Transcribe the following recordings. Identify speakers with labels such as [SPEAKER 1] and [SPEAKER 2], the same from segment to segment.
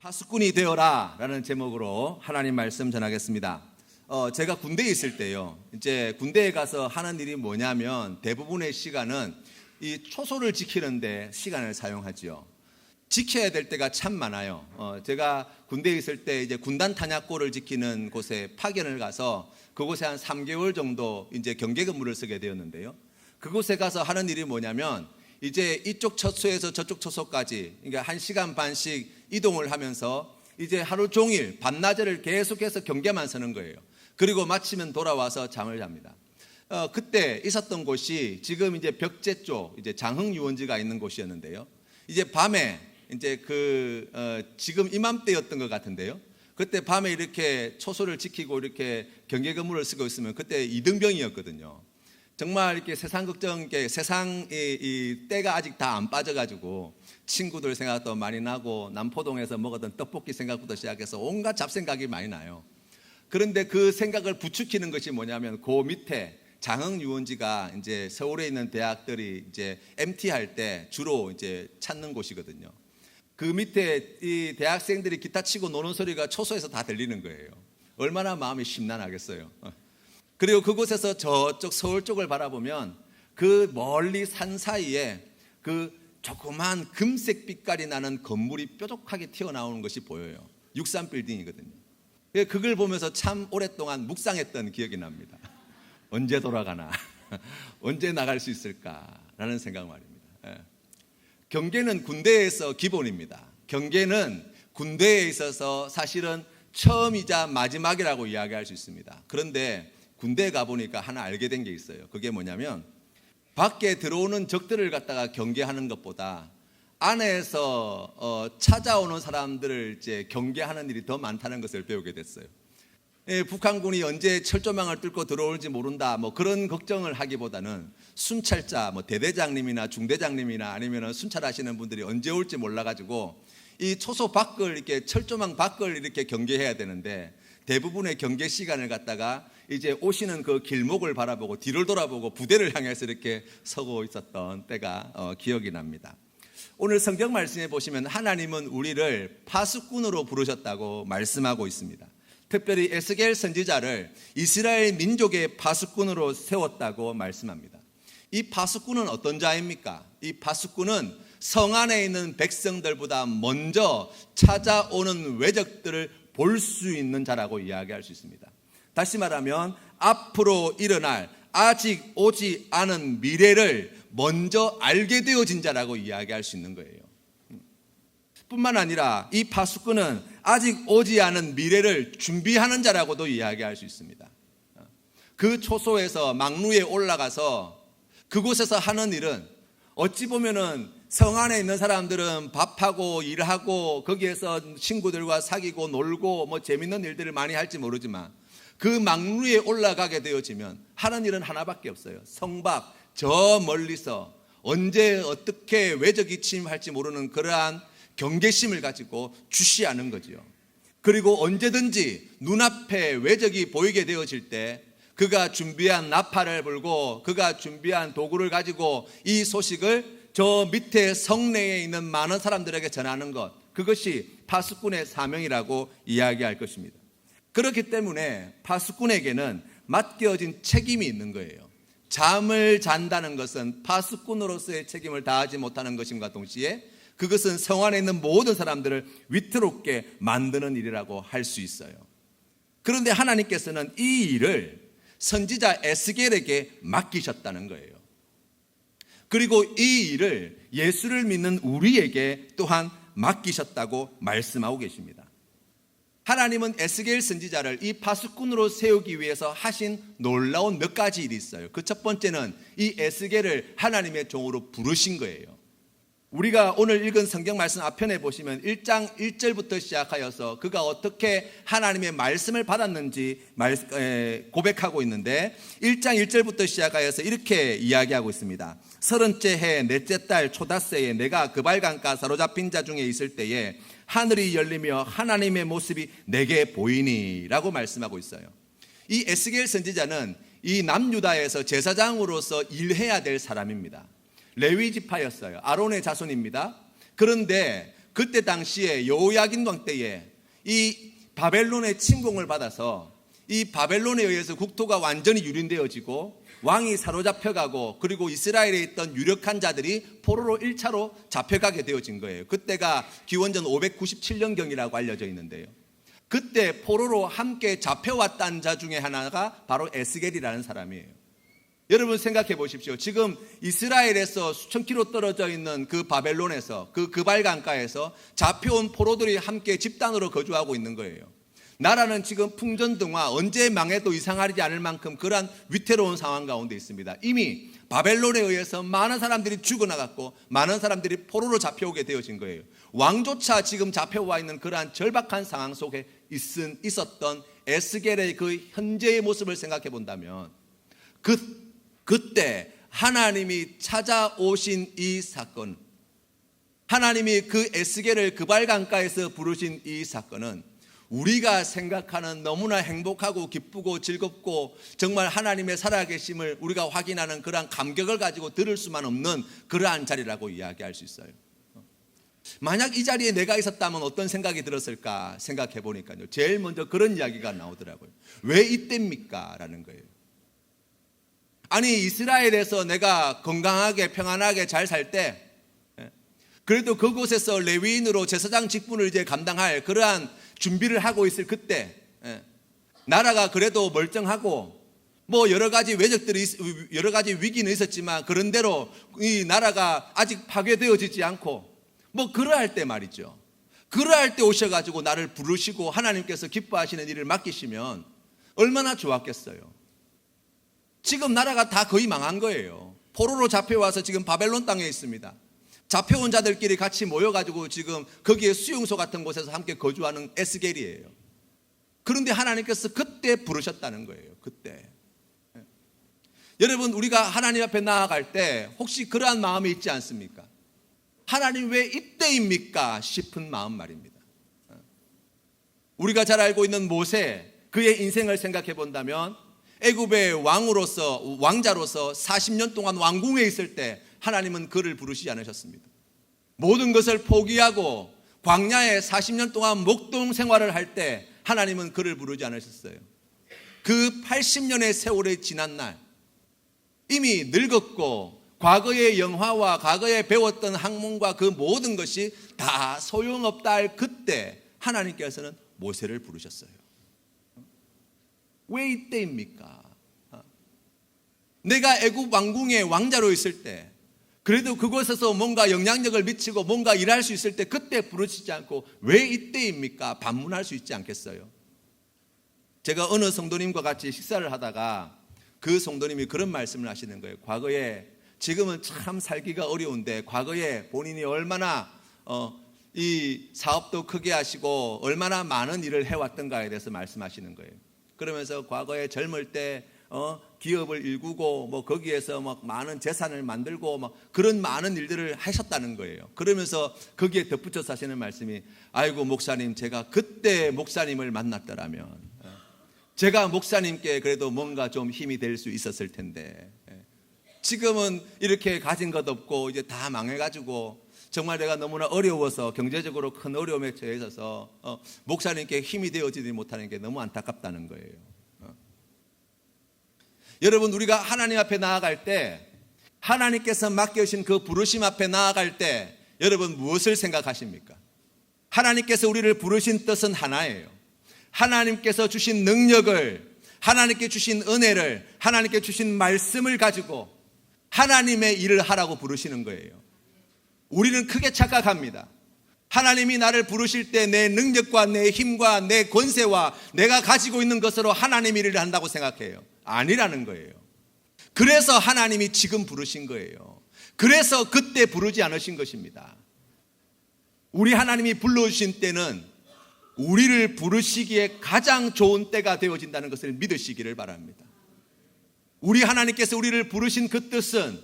[SPEAKER 1] 파수꾼이 되어라 라는 제목으로 하나님 말씀 전하겠습니다. 제가 군대에 있을 때요, 이제 군대에 가서 하는 일이 뭐냐면 대부분의 시간은 이 초소를 지키는데 시간을 사용하지요. 지켜야 될 때가 참 많아요. 제가 군대에 있을 때 이제 군단 탄약고를 지키는 곳에 파견을 가서 그곳에 한 3개월 정도 이제 경계 근무를 쓰게 되었는데요. 그곳에 가서 하는 일이 뭐냐면 이제 이쪽 처소에서 저쪽 처소까지 그러니까 1시간 반씩 이동을 하면서 이제 하루 종일 밤낮을 계속해서 경계만 서는 거예요. 그리고 마치면 돌아와서 잠을 잡니다. 그때 있었던 곳이 지금 이제 벽제 쪽 이제 장흥 유원지가 있는 곳이었는데요. 이제 밤에 이제 지금 이맘때였던 것 같은데요. 그때 밤에 이렇게 초소를 지키고 이렇게 경계 근무를 쓰고 있으면 그때 이등병이었거든요. 정말 이렇게 세상 걱정, 세상의 때가 아직 다 안 빠져가지고 친구들 생각도 많이 나고 남포동에서 먹었던 떡볶이 생각부터 시작해서 온갖 잡생각이 많이 나요. 그런데 그 생각을 부추기는 것이 뭐냐면 그 밑에 장흥 유원지가 이제 서울에 있는 대학들이 이제 MT할 때 주로 이제 찾는 곳이거든요. 그 밑에 이 대학생들이 기타 치고 노는 소리가 초소에서 다 들리는 거예요. 얼마나 마음이 심란하겠어요. 그리고 그곳에서 저쪽 서울 쪽을 바라보면 그 멀리 산 사이에 그 조그만 금색 빛깔이 나는 건물이 뾰족하게 튀어나오는 것이 보여요. 63 빌딩이거든요. 그걸 보면서 참 오랫동안 묵상했던 기억이 납니다. 언제 돌아가나, 언제 나갈 수 있을까라는 생각 말입니다. 경계는 군대에서 기본입니다. 경계는 군대에 있어서 사실은 처음이자 마지막이라고 이야기할 수 있습니다. 그런데 군대에 가보니까 하나 알게 된 게 있어요. 그게 뭐냐면 밖에 들어오는 적들을 갖다가 경계하는 것보다 안에서 찾아오는 사람들을 이제 경계하는 일이 더 많다는 것을 배우게 됐어요. 북한군이 언제 철조망을 뚫고 들어올지 모른다 뭐 그런 걱정을 하기보다는 순찰자 뭐 대대장님이나 중대장님이나 아니면 순찰하시는 분들이 언제 올지 몰라가지고 이 초소 밖을 이렇게 철조망 밖을 이렇게 경계해야 되는데 대부분의 경계 시간을 갖다가 이제 오시는 그 길목을 바라보고 뒤를 돌아보고 부대를 향해서 이렇게 서고 있었던 때가 기억이 납니다. 오늘 성경 말씀에 보시면 하나님은 우리를 파수꾼으로 부르셨다고 말씀하고 있습니다. 특별히 에스겔 선지자를 이스라엘 민족의 파수꾼으로 세웠다고 말씀합니다. 이 파수꾼은 어떤 자입니까? 이 파수꾼은 성 안에 있는 백성들보다 먼저 찾아오는 외적들을 볼 수 있는 자라고 이야기할 수 있습니다. 다시 말하면 앞으로 일어날 아직 오지 않은 미래를 먼저 알게 되어진 자라고 이야기할 수 있는 거예요. 뿐만 아니라 이 파수꾼은 아직 오지 않은 미래를 준비하는 자라고도 이야기할 수 있습니다. 그 초소에서 망루에 올라가서 그곳에서 하는 일은 어찌 보면은 성 안에 있는 사람들은 밥하고 일하고 거기에서 친구들과 사귀고 놀고 뭐 재밌는 일들을 많이 할지 모르지만 그 망루에 올라가게 되어지면 하는 일은 하나밖에 없어요. 성 밖 저 멀리서 언제 어떻게 외적이 침입할지 모르는 그러한 경계심을 가지고 주시하는 거지요. 그리고 언제든지 눈앞에 외적이 보이게 되어질 때 그가 준비한 나팔을 불고 그가 준비한 도구를 가지고 이 소식을 저 밑에 성내에 있는 많은 사람들에게 전하는 것, 그것이 파수꾼의 사명이라고 이야기할 것입니다. 그렇기 때문에 파수꾼에게는 맡겨진 책임이 있는 거예요. 잠을 잔다는 것은 파수꾼으로서의 책임을 다하지 못하는 것임과 동시에 그것은 성 안에 있는 모든 사람들을 위태롭게 만드는 일이라고 할 수 있어요. 그런데 하나님께서는 이 일을 선지자 에스겔에게 맡기셨다는 거예요. 그리고 이 일을 예수를 믿는 우리에게 또한 맡기셨다고 말씀하고 계십니다. 하나님은 에스겔 선지자를 이 파수꾼으로 세우기 위해서 하신 놀라운 몇 가지 일이 있어요. 그 첫 번째는 이 에스겔을 하나님의 종으로 부르신 거예요. 우리가 오늘 읽은 성경 말씀 앞편에 보시면 1장 1절부터 시작하여서 그가 어떻게 하나님의 말씀을 받았는지 고백하고 있는데 1장 1절부터 시작하여서 이렇게 이야기하고 있습니다. 30째 해 넷째 달 초닷새에 내가 그발강가 사로잡힌 자 중에 있을 때에 하늘이 열리며 하나님의 모습이 내게 보이니 라고 말씀하고 있어요. 이 에스겔 선지자는 이 남유다에서 제사장으로서 일해야 될 사람입니다. 레위 지파였어요. 아론의 자손입니다. 그런데 그때 당시에 여호야긴 왕 때에 이 바벨론의 침공을 받아서 이 바벨론에 의해서 국토가 완전히 유린되어지고 왕이 사로잡혀가고 그리고 이스라엘에 있던 유력한 자들이 포로로 1차로 잡혀가게 되어진 거예요. 그때가 기원전 597년경이라고 알려져 있는데요. 그때 포로로 함께 잡혀왔던 자 중에 하나가 바로 에스겔이라는 사람이에요. 여러분 생각해 보십시오. 지금 이스라엘에서 수천 킬로 떨어져 있는 그 바벨론에서 그 그발 강가에서 잡혀온 포로들이 함께 집단으로 거주하고 있는 거예요. 나라는 지금 풍전등화, 언제 망해도 이상하지 않을 만큼 그러한 위태로운 상황 가운데 있습니다. 이미 바벨론에 의해서 많은 사람들이 죽어나갔고 많은 사람들이 포로로 잡혀오게 되어진 거예요. 왕조차 지금 잡혀와 있는 그러한 절박한 상황 속에 있었던 에스겔의 그 현재의 모습을 생각해 본다면 그때 하나님이 찾아오신 이 사건, 하나님이 그 에스겔을 그발 강가에서 부르신 이 사건은 우리가 생각하는 너무나 행복하고 기쁘고 즐겁고 정말 하나님의 살아계심을 우리가 확인하는 그러한 감격을 가지고 들을 수만 없는 그러한 자리라고 이야기할 수 있어요. 만약 이 자리에 내가 있었다면 어떤 생각이 들었을까 생각해 보니까요, 제일 먼저 그런 이야기가 나오더라고요. 왜 이때입니까? 라는 거예요. 아니, 이스라엘에서 내가 건강하게 평안하게 잘 살 때 그래도 그곳에서 레위인으로 제사장 직분을 이제 감당할 그러한 준비를 하고 있을 그때, 나라가 그래도 멀쩡하고 뭐 여러 가지 외적들이 여러 가지 위기는 있었지만 그런대로 이 나라가 아직 파괴되어지지 않고 뭐 그러할 때 말이죠. 그러할 때 오셔가지고 나를 부르시고 하나님께서 기뻐하시는 일을 맡기시면 얼마나 좋았겠어요. 지금 나라가 다 거의 망한 거예요. 포로로 잡혀와서 지금 바벨론 땅에 있습니다. 잡혀온 자들끼리 같이 모여가지고 지금 거기에 수용소 같은 곳에서 함께 거주하는 에스겔이에요. 그런데 하나님께서 그때 부르셨다는 거예요. 그때. 여러분, 우리가 하나님 앞에 나아갈 때 혹시 그러한 마음이 있지 않습니까? 하나님 왜 이때입니까? 싶은 마음 말입니다. 우리가 잘 알고 있는 모세, 그의 인생을 생각해 본다면 애굽의 왕자로서 40년 동안 왕궁에 있을 때 하나님은 그를 부르시지 않으셨습니다. 모든 것을 포기하고 광야에 40년 동안 목동 생활을 할 때 하나님은 그를 부르지 않으셨어요. 그 80년의 세월이 지난 날 이미 늙었고 과거의 영화와 과거에 배웠던 학문과 그 모든 것이 다 소용없다 할 그때 하나님께서는 모세를 부르셨어요. 왜 이때입니까? 내가 애굽 왕궁의 왕자로 있을 때 그래도 그곳에서 뭔가 영향력을 미치고 뭔가 일할 수 있을 때 그때 부르시지 않고 왜 이때입니까? 반문할 수 있지 않겠어요? 제가 어느 성도님과 같이 식사를 하다가 그 성도님이 그런 말씀을 하시는 거예요. 과거에, 지금은 참 살기가 어려운데 과거에 본인이 얼마나 이 사업도 크게 하시고 얼마나 많은 일을 해왔던가에 대해서 말씀하시는 거예요. 그러면서 과거에 젊을 때 기업을 일구고 뭐 거기에서 막 많은 재산을 만들고 막 그런 많은 일들을 하셨다는 거예요. 그러면서 거기에 덧붙여서 하시는 말씀이, 아이고 목사님, 제가 그때 목사님을 만났더라면 제가 목사님께 그래도 뭔가 좀 힘이 될 수 있었을 텐데 지금은 이렇게 가진 것 없고 이제 다 망해가지고 정말 내가 너무나 어려워서 경제적으로 큰 어려움에 처해 있어서 목사님께 힘이 되어지지 못하는 게 너무 안타깝다는 거예요. 여러분, 우리가 하나님 앞에 나아갈 때, 하나님께서 맡겨주신 그 부르심 앞에 나아갈 때 여러분 무엇을 생각하십니까? 하나님께서 우리를 부르신 뜻은 하나예요. 하나님께서 주신 능력을, 하나님께 주신 은혜를, 하나님께 주신 말씀을 가지고 하나님의 일을 하라고 부르시는 거예요. 우리는 크게 착각합니다. 하나님이 나를 부르실 때 내 능력과 내 힘과 내 권세와 내가 가지고 있는 것으로 하나님 일을 한다고 생각해요. 아니라는 거예요. 그래서 하나님이 지금 부르신 거예요. 그래서 그때 부르지 않으신 것입니다. 우리 하나님이 불러주신 때는 우리를 부르시기에 가장 좋은 때가 되어진다는 것을 믿으시기를 바랍니다. 우리 하나님께서 우리를 부르신 그 뜻은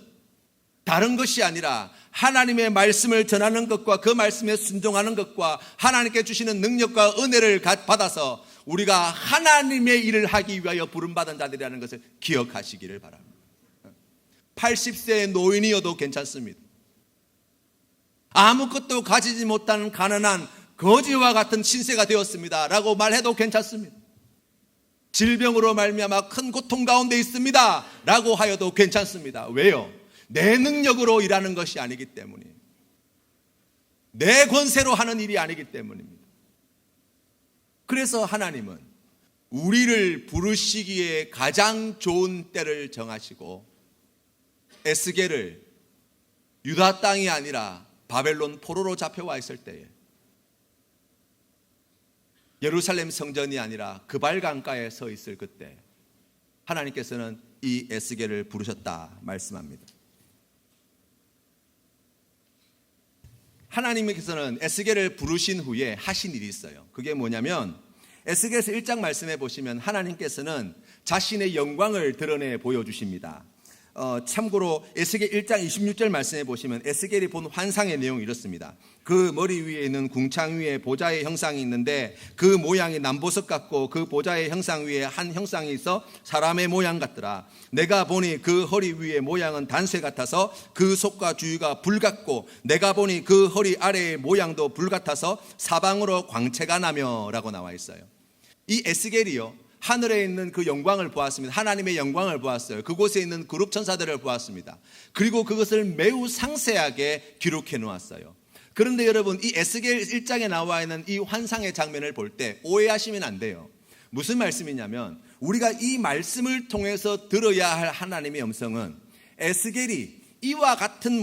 [SPEAKER 1] 다른 것이 아니라 하나님의 말씀을 전하는 것과 그 말씀에 순종하는 것과 하나님께 주시는 능력과 은혜를 받아서 우리가 하나님의 일을 하기 위하여 부름받은 자들이라는 것을 기억하시기를 바랍니다. 80세의 노인이어도 괜찮습니다. 아무것도 가지지 못하는 가난한 거지와 같은 신세가 되었습니다 라고 말해도 괜찮습니다. 질병으로 말미암아 큰 고통 가운데 있습니다 라고 하여도 괜찮습니다. 왜요? 내 능력으로 일하는 것이 아니기 때문이에요. 내 권세로 하는 일이 아니기 때문입니다. 그래서 하나님은 우리를 부르시기에 가장 좋은 때를 정하시고 에스겔을 유다 땅이 아니라 바벨론 포로로 잡혀와 있을 때에 예루살렘 성전이 아니라 그발 강가에 서 있을 그때 하나님께서는 이 에스겔을 부르셨다 말씀합니다. 하나님께서는 에스겔을 부르신 후에 하신 일이 있어요. 그게 뭐냐면 에스겔서 1장 말씀해 보시면 하나님께서는 자신의 영광을 드러내 보여주십니다. 참고로 에스겔 1장 26절 말씀해 보시면 에스겔이 본 환상의 내용이 이렇습니다. 그 머리 위에 있는 궁창 위에 보좌의 형상이 있는데 그 모양이 남보석 같고 그 보좌의 형상 위에 한 형상이 있어 사람의 모양 같더라. 내가 보니 그 허리 위의 모양은 단쇠 같아서 그 속과 주위가 불 같고 내가 보니 그 허리 아래의 모양도 불 같아서 사방으로 광채가 나며 라고 나와 있어요. 이 에스겔이요 하늘에 있는 그 영광을 보았습니다. 하나님의 영광을 보았어요. 그곳에 있는 그룹 천사들을 보았습니다. 그리고 그것을 매우 상세하게 기록해 놓았어요. 그런데 여러분 이 에스겔 1장에 나와 있는 이 환상의 장면을 볼 때 오해하시면 안 돼요. 무슨 말씀이냐면 우리가 이 말씀을 통해서 들어야 할 하나님의 음성은 에스겔이 이와 같은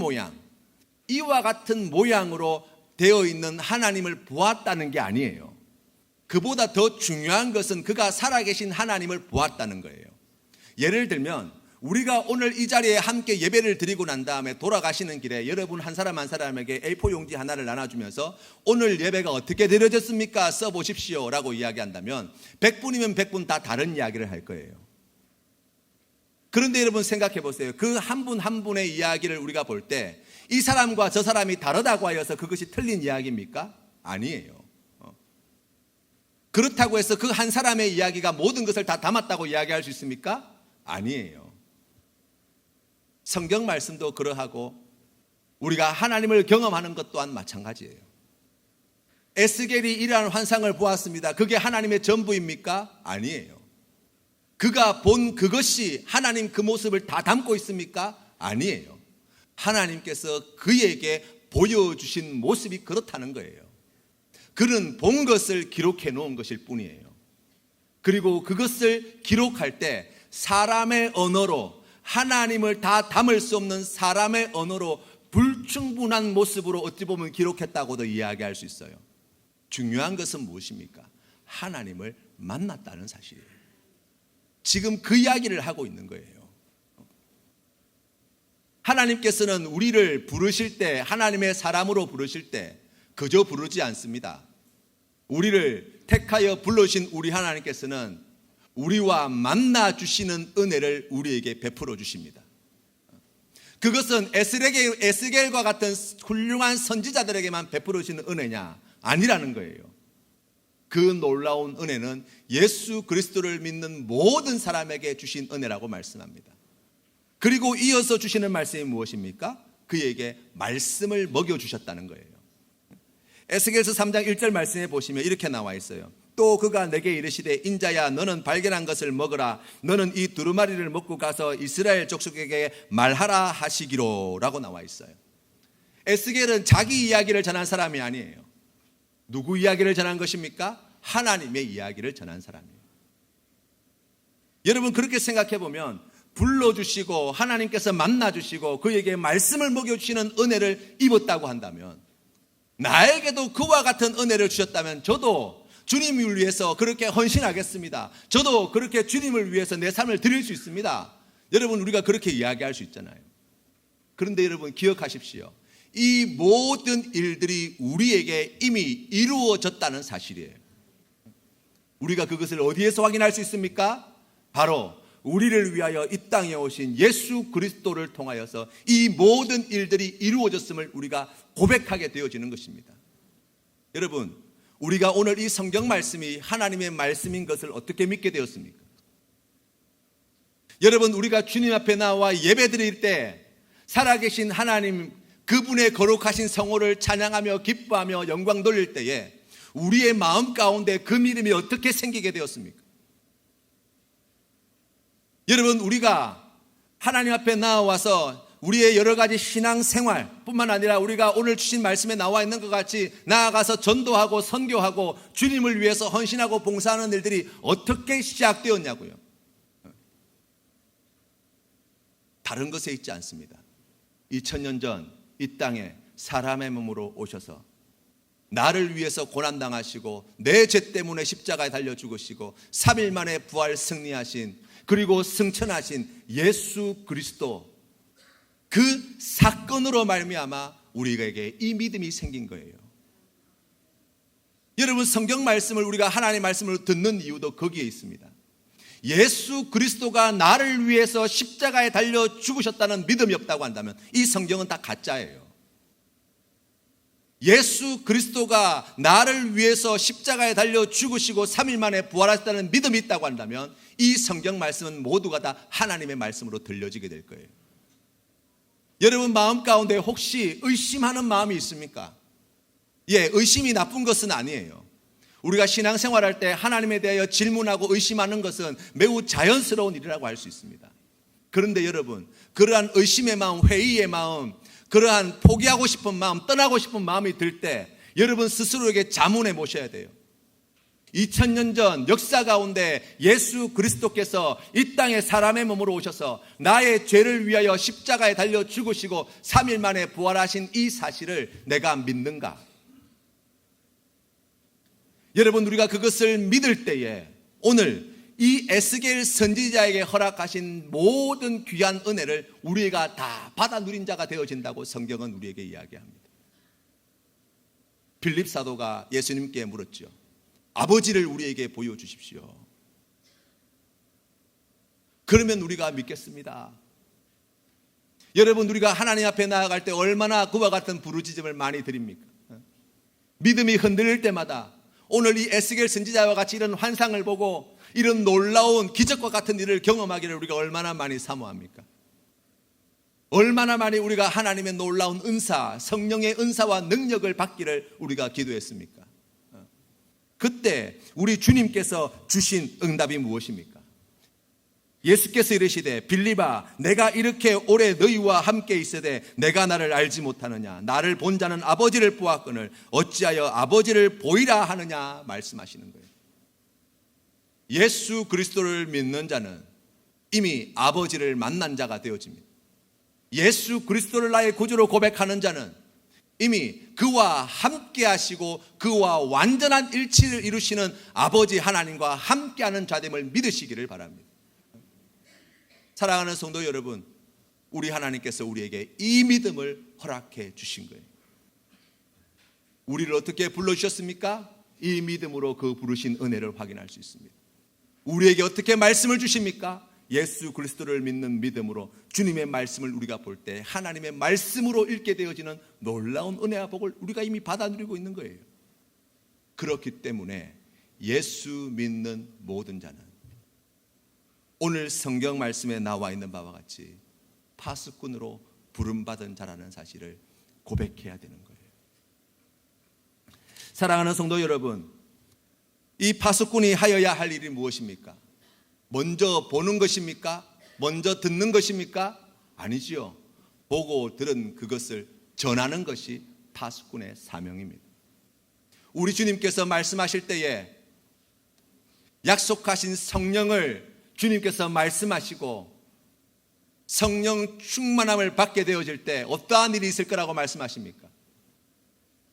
[SPEAKER 1] 모양으로 되어 있는 하나님을 보았다는 게 아니에요. 그보다 더 중요한 것은 그가 살아계신 하나님을 보았다는 거예요. 예를 들면 우리가 오늘 이 자리에 함께 예배를 드리고 난 다음에 돌아가시는 길에 여러분 한 사람 한 사람에게 A4 용지 하나를 나눠주면서 오늘 예배가 어떻게 드려졌습니까? 써보십시오 라고 이야기한다면 100분이면 100분 다 다른 이야기를 할 거예요. 그런데 여러분 생각해 보세요. 그 한 분 한 분의 이야기를 우리가 볼 때 이 사람과 저 사람이 다르다고 하여서 그것이 틀린 이야기입니까? 아니에요. 그렇다고 해서 그 한 사람의 이야기가 모든 것을 다 담았다고 이야기할 수 있습니까? 아니에요. 성경 말씀도 그러하고 우리가 하나님을 경험하는 것 또한 마찬가지예요. 에스겔이 이러한 환상을 보았습니다. 그게 하나님의 전부입니까? 아니에요. 그가 본 그것이 하나님 그 모습을 다 담고 있습니까? 아니에요. 하나님께서 그에게 보여주신 모습이 그렇다는 거예요. 그는 본 것을 기록해 놓은 것일 뿐이에요. 그리고 그것을 기록할 때 사람의 언어로 하나님을 다 담을 수 없는 사람의 언어로 불충분한 모습으로 어찌 보면 기록했다고도 이야기할 수 있어요. 중요한 것은 무엇입니까? 하나님을 만났다는 사실이에요. 지금 그 이야기를 하고 있는 거예요. 하나님께서는 우리를 부르실 때 하나님의 사람으로 부르실 때 그저 부르지 않습니다. 우리를 택하여 불러주신 우리 하나님께서는 우리와 만나 주시는 은혜를 우리에게 베풀어 주십니다. 그것은 에스겔과 같은 훌륭한 선지자들에게만 베풀어 주시는 은혜냐? 아니라는 거예요. 그 놀라운 은혜는 예수 그리스도를 믿는 모든 사람에게 주신 은혜라고 말씀합니다. 그리고 이어서 주시는 말씀이 무엇입니까? 그에게 말씀을 먹여주셨다는 거예요. 에스겔서 3장 1절 말씀해 보시면 이렇게 나와 있어요. 또 그가 내게 이르시되 인자야 너는 발견한 것을 먹으라. 너는 이 두루마리를 먹고 가서 이스라엘 족속에게 말하라 하시기로 라고 나와 있어요. 에스겔은 자기 이야기를 전한 사람이 아니에요. 누구 이야기를 전한 것입니까? 하나님의 이야기를 전한 사람이에요. 여러분 그렇게 생각해 보면 불러주시고 하나님께서 만나주시고 그에게 말씀을 먹여주시는 은혜를 입었다고 한다면 나에게도 그와 같은 은혜를 주셨다면 저도 주님을 위해서 그렇게 헌신하겠습니다. 저도 그렇게 주님을 위해서 내 삶을 드릴 수 있습니다. 여러분 우리가 그렇게 이야기할 수 있잖아요. 그런데 여러분 기억하십시오. 이 모든 일들이 우리에게 이미 이루어졌다는 사실이에요. 우리가 그것을 어디에서 확인할 수 있습니까? 바로 우리를 위하여 이 땅에 오신 예수 그리스도를 통하여서 이 모든 일들이 이루어졌음을 우리가 고백하게 되어지는 것입니다. 여러분 우리가 오늘 이 성경 말씀이 하나님의 말씀인 것을 어떻게 믿게 되었습니까? 여러분 우리가 주님 앞에 나와 예배 드릴 때 살아계신 하나님 그분의 거룩하신 성호를 찬양하며 기뻐하며 영광 돌릴 때에 우리의 마음 가운데 그 믿음이 어떻게 생기게 되었습니까? 여러분, 우리가 하나님 앞에 나와서 우리의 여러 가지 신앙생활 뿐만 아니라 우리가 오늘 주신 말씀에 나와 있는 것 같이 나아가서 전도하고 선교하고 주님을 위해서 헌신하고 봉사하는 일들이 어떻게 시작되었냐고요. 다른 것에 있지 않습니다. 2000년 전 이 땅에 사람의 몸으로 오셔서 나를 위해서 고난당하시고 내 죄 때문에 십자가에 달려 죽으시고 3일 만에 부활 승리하신, 그리고 승천하신 예수 그리스도, 그 사건으로 말미암아 우리에게 이 믿음이 생긴 거예요. 여러분, 성경 말씀을 우리가 하나님의 말씀을 듣는 이유도 거기에 있습니다. 예수 그리스도가 나를 위해서 십자가에 달려 죽으셨다는 믿음이 없다고 한다면 이 성경은 다 가짜예요. 예수 그리스도가 나를 위해서 십자가에 달려 죽으시고 3일 만에 부활하셨다는 믿음이 있다고 한다면 이 성경 말씀은 모두가 다 하나님의 말씀으로 들려지게 될 거예요. 여러분 마음 가운데 혹시 의심하는 마음이 있습니까? 예, 의심이 나쁜 것은 아니에요. 우리가 신앙생활할 때 하나님에 대하여 질문하고 의심하는 것은 매우 자연스러운 일이라고 할 수 있습니다. 그런데 여러분, 그러한 의심의 마음, 회의의 마음, 그러한 포기하고 싶은 마음, 떠나고 싶은 마음이 들 때 여러분 스스로에게 자문해 보셔야 돼요. 2000년 전 역사 가운데 예수 그리스도께서 이 땅에 사람의 몸으로 오셔서 나의 죄를 위하여 십자가에 달려 죽으시고 3일 만에 부활하신 이 사실을 내가 믿는가? 여러분, 우리가 그것을 믿을 때에 오늘 이 에스겔 선지자에게 허락하신 모든 귀한 은혜를 우리가 다 받아 누린 자가 되어진다고 성경은 우리에게 이야기합니다. 빌립 사도가 예수님께 물었죠. 아버지를 우리에게 보여주십시오. 그러면 우리가 믿겠습니다. 여러분, 우리가 하나님 앞에 나아갈 때 얼마나 그와 같은 부르짖음을 많이 드립니까? 믿음이 흔들릴 때마다 오늘 이 에스겔 선지자와 같이 이런 환상을 보고 이런 놀라운 기적과 같은 일을 경험하기를 우리가 얼마나 많이 사모합니까? 얼마나 많이 우리가 하나님의 놀라운 은사, 성령의 은사와 능력을 받기를 우리가 기도했습니까? 그때 우리 주님께서 주신 응답이 무엇입니까? 예수께서 이르시되 빌립아, 내가 이렇게 오래 너희와 함께 있으되 내가 나를 알지 못하느냐? 나를 본 자는 아버지를 보았거늘 어찌하여 아버지를 보이라 하느냐? 말씀하시는 거예요. 예수 그리스도를 믿는 자는 이미 아버지를 만난 자가 되어집니다. 예수 그리스도를 나의 구주로 고백하는 자는 이미 그와 함께 하시고 그와 완전한 일치를 이루시는 아버지 하나님과 함께하는 자됨을 믿으시기를 바랍니다. 사랑하는 성도 여러분, 우리 하나님께서 우리에게 이 믿음을 허락해 주신 거예요. 우리를 어떻게 불러주셨습니까? 이 믿음으로 그 부르신 은혜를 확인할 수 있습니다. 우리에게 어떻게 말씀을 주십니까? 예수 그리스도를 믿는 믿음으로 주님의 말씀을 우리가 볼 때 하나님의 말씀으로 읽게 되어지는 놀라운 은혜와 복을 우리가 이미 받아 누리고 있는 거예요. 그렇기 때문에 예수 믿는 모든 자는 오늘 성경 말씀에 나와 있는 바와 같이 파수꾼으로 부름받은 자라는 사실을 고백해야 되는 거예요. 사랑하는 성도 여러분, 이 파수꾼이 하여야 할 일이 무엇입니까? 먼저 보는 것입니까? 먼저 듣는 것입니까? 아니지요. 보고 들은 그것을 전하는 것이 파수꾼의 사명입니다. 우리 주님께서 말씀하실 때에 약속하신 성령을 주님께서 말씀하시고 성령 충만함을 받게 되어질 때 어떠한 일이 있을 거라고 말씀하십니까?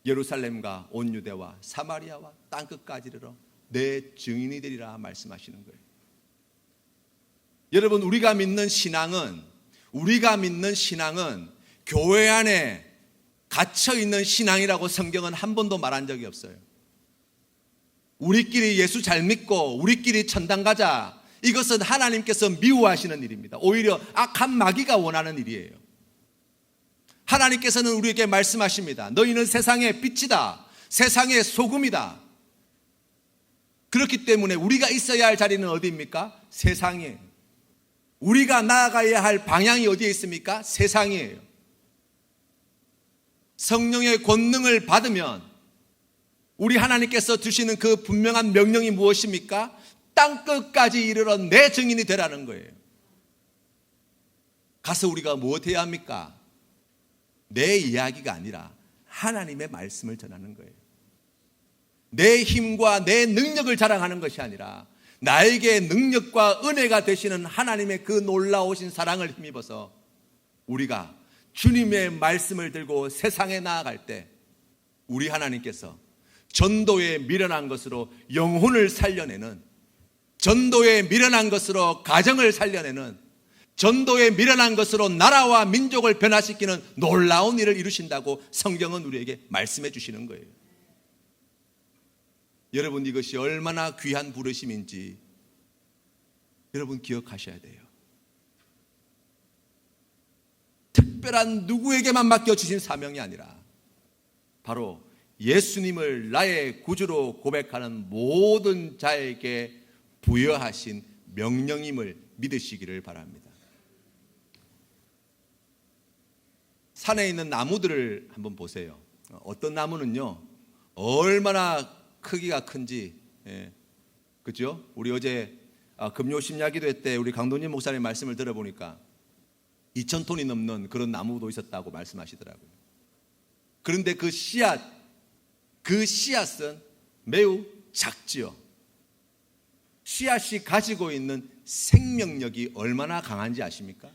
[SPEAKER 1] 예루살렘과 온 유대와 사마리아와 땅끝까지 이르러 내 증인이 되리라 말씀하시는 거예요. 여러분, 우리가 믿는 신앙은 교회 안에 갇혀있는 신앙이라고 성경은 한 번도 말한 적이 없어요. 우리끼리 예수 잘 믿고 우리끼리 천당 가자, 이것은 하나님께서 미워하시는 일입니다. 오히려 악한 마귀가 원하는 일이에요. 하나님께서는 우리에게 말씀하십니다. 너희는 세상의 빛이다, 세상의 소금이다. 그렇기 때문에 우리가 있어야 할 자리는 어디입니까? 세상이에요. 우리가 나아가야 할 방향이 어디에 있습니까? 세상이에요. 성령의 권능을 받으면 우리 하나님께서 주시는 그 분명한 명령이 무엇입니까? 땅끝까지 이르러 내 증인이 되라는 거예요. 가서 우리가 무엇해야 합니까? 내 이야기가 아니라 하나님의 말씀을 전하는 거예요. 내 힘과 내 능력을 자랑하는 것이 아니라 나에게 능력과 은혜가 되시는 하나님의 그 놀라우신 사랑을 힘입어서 우리가 주님의 말씀을 들고 세상에 나아갈 때 우리 하나님께서 전도에 미련한 것으로 영혼을 살려내는, 전도에 미련한 것으로 가정을 살려내는, 전도에 미련한 것으로 나라와 민족을 변화시키는 놀라운 일을 이루신다고 성경은 우리에게 말씀해 주시는 거예요. 여러분, 이것이 얼마나 귀한 부르심인지 여러분 기억하셔야 돼요. 특별한 누구에게만 맡겨주신 사명이 아니라 바로 예수님을 나의 구주로 고백하는 모든 자에게 부여하신 명령임을 믿으시기를 바랍니다. 산에 있는 나무들을 한번 보세요. 어떤 나무는요, 얼마나 크기가 큰지, 그죠? 우리 어제 금요 심야기도 때 우리 강도님 목사님 말씀을 들어보니까 2,000톤이 넘는 그런 나무도 있었다고 말씀하시더라고요. 그런데 그 씨앗은 매우 작지요. 씨앗이 가지고 있는 생명력이 얼마나 강한지 아십니까?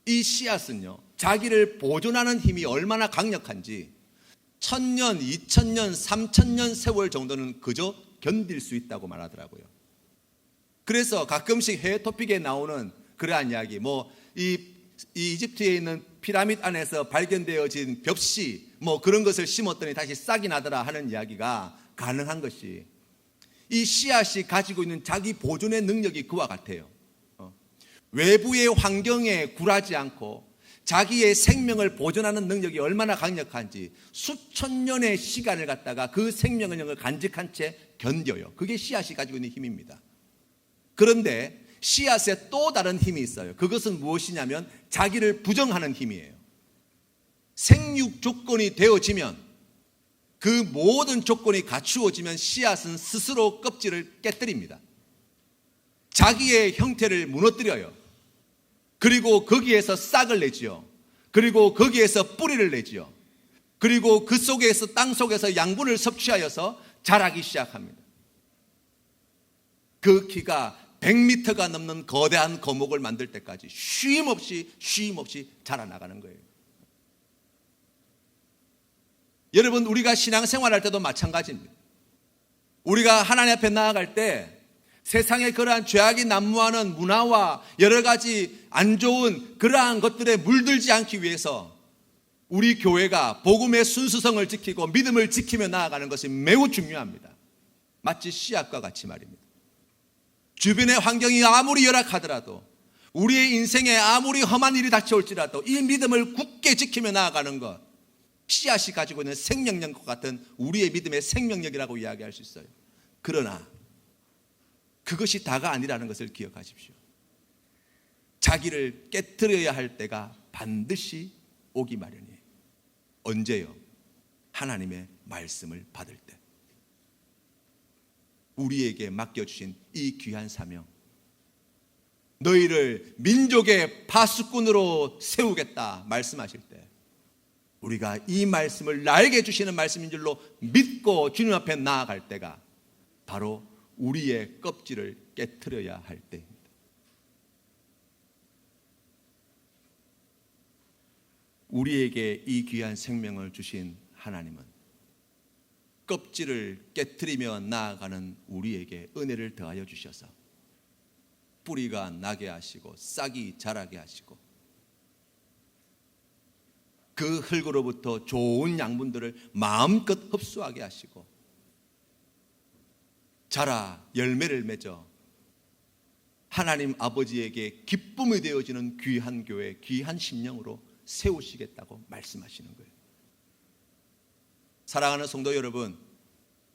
[SPEAKER 1] 이 씨앗은요, 자기를 보존하는 힘이 얼마나 강력한지 1,000년, 2,000년, 3,000년 세월 정도는 그저 견딜 수 있다고 말하더라고요. 그래서 가끔씩 해외 토픽에 나오는 그러한 이야기, 이 이집트에 있는 피라미드 안에서 발견되어진 벽시 그런 것을 심었더니 다시 싹이 나더라 하는 이야기가 가능한 것이 이 씨앗이 가지고 있는 자기 보존의 능력이 그와 같아요. 외부의 환경에 굴하지 않고 자기의 생명을 보존하는 능력이 얼마나 강력한지 수천 년의 시간을 갖다가 그 생명력을 간직한 채 견뎌요. 그게 씨앗이 가지고 있는 힘입니다. 그런데 씨앗에 또 다른 힘이 있어요. 그것은 무엇이냐면 자기를 부정하는 힘이에요. 생육 조건이 되어지면, 그 모든 조건이 갖추어지면 씨앗은 스스로 껍질을 깨뜨립니다. 자기의 형태를 무너뜨려요. 그리고 거기에서 싹을 내지요. 그리고 거기에서 뿌리를 내지요. 그리고 그 속에서, 땅 속에서 양분을 섭취하여서 자라기 시작합니다. 그 키가 100m가 넘는 거대한 거목을 만들 때까지 쉼 없이 자라나가는 거예요. 여러분, 우리가 신앙생활할 때도 마찬가지입니다. 우리가 하나님 앞에 나아갈 때 세상의 그러한 죄악이 난무하는 문화와 여러 가지 안 좋은 그러한 것들에 물들지 않기 위해서 우리 교회가 복음의 순수성을 지키고 믿음을 지키며 나아가는 것이 매우 중요합니다. 마치 씨앗과 같이 말입니다. 주변의 환경이 아무리 열악하더라도, 우리의 인생에 아무리 험한 일이 닥쳐올지라도 이 믿음을 굳게 지키며 나아가는 것, 씨앗이 가지고 있는 생명력과 같은 우리의 믿음의 생명력이라고 이야기할 수 있어요. 그러나 그것이 다가 아니라는 것을 기억하십시오. 자기를 깨트려야 할 때가 반드시 오기 마련이에요. 언제요? 하나님의 말씀을 받을 때. 우리에게 맡겨주신 이 귀한 사명, 너희를 민족의 파수꾼으로 세우겠다 말씀하실 때 우리가 이 말씀을 나에게 주시는 말씀인 줄로 믿고 주님 앞에 나아갈 때가 바로 우리의 껍질을 깨트려야 할 때입니다. 우리에게 이 귀한 생명을 주신 하나님은 껍질을 깨트리며 나아가는 우리에게 은혜를 더하여 주셔서 뿌리가 나게 하시고 싹이 자라게 하시고 그 흙으로부터 좋은 양분들을 마음껏 흡수하게 하시고 자라 열매를 맺어 하나님 아버지에게 기쁨이 되어지는 귀한 교회, 귀한 심령으로 세우시겠다고 말씀하시는 거예요. 사랑하는 성도 여러분,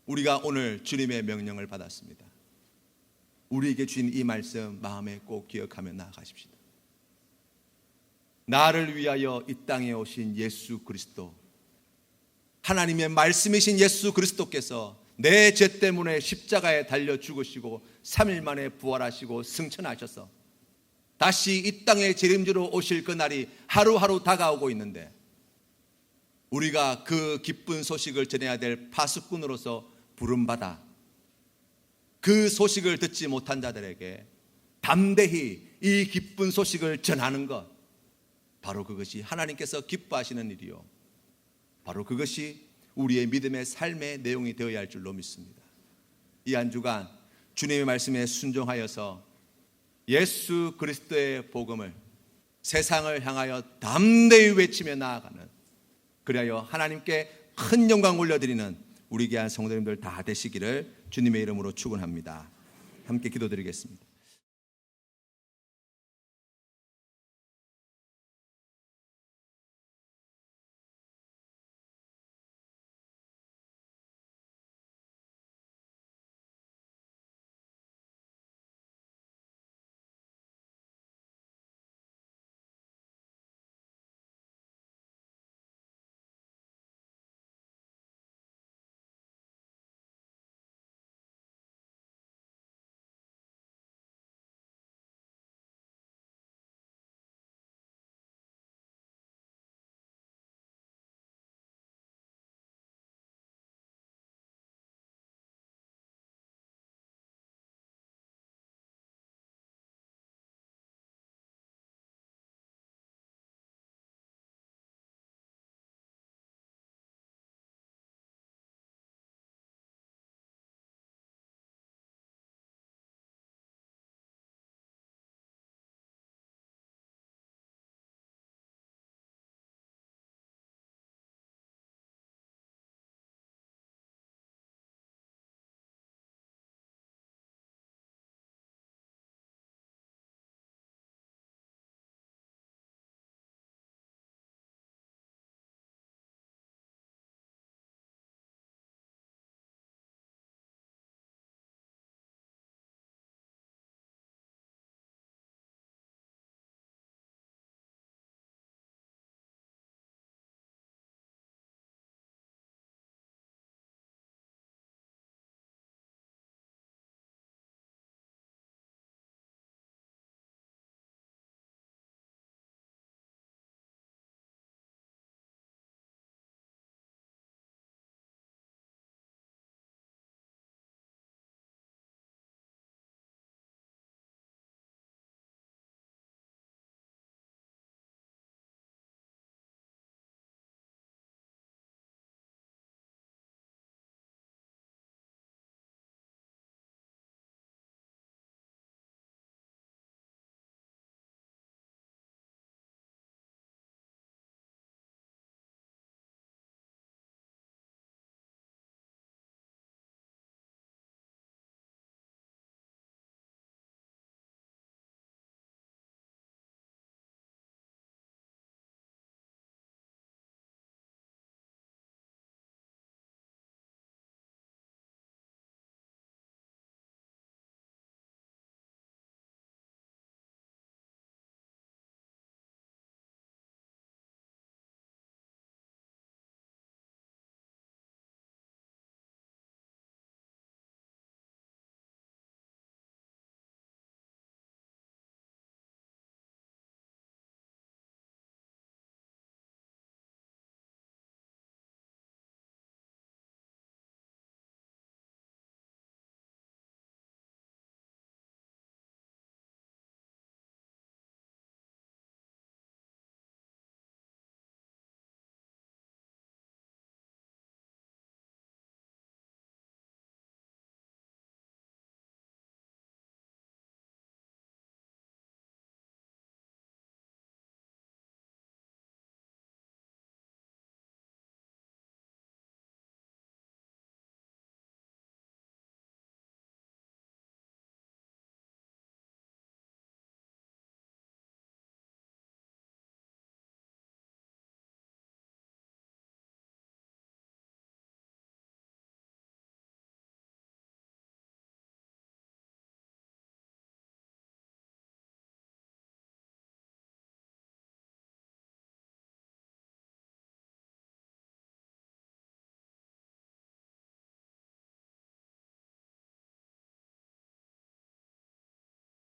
[SPEAKER 1] 우리가 오늘 주님의 명령을 받았습니다. 우리에게 주신 이 말씀 마음에 꼭 기억하며 나아가십시다. 나를 위하여 이 땅에 오신 예수 그리스도, 하나님의 말씀이신 예수 그리스도께서 내 죄 때문에 십자가에 달려 죽으시고 3일 만에 부활하시고 승천하셔서 다시 이 땅의 재림주로 오실 그날이 하루하루 다가오고 있는데, 우리가 그 기쁜 소식을 전해야 될 파수꾼으로서 부름받아 그 소식을 듣지 못한 자들에게 담대히 이 기쁜 소식을 전하는 것, 바로 그것이 하나님께서 기뻐하시는 일이요, 바로 그것이 우리의 믿음의 삶의 내용이 되어야 할 줄로 믿습니다. 이 한 주간 주님의 말씀에 순종하여서 예수 그리스도의 복음을 세상을 향하여 담대히 외치며 나아가는, 그리하여 하나님께 큰 영광 올려드리는 우리 귀한 성도님들 다 되시기를 주님의 이름으로 축원합니다. 함께 기도드리겠습니다.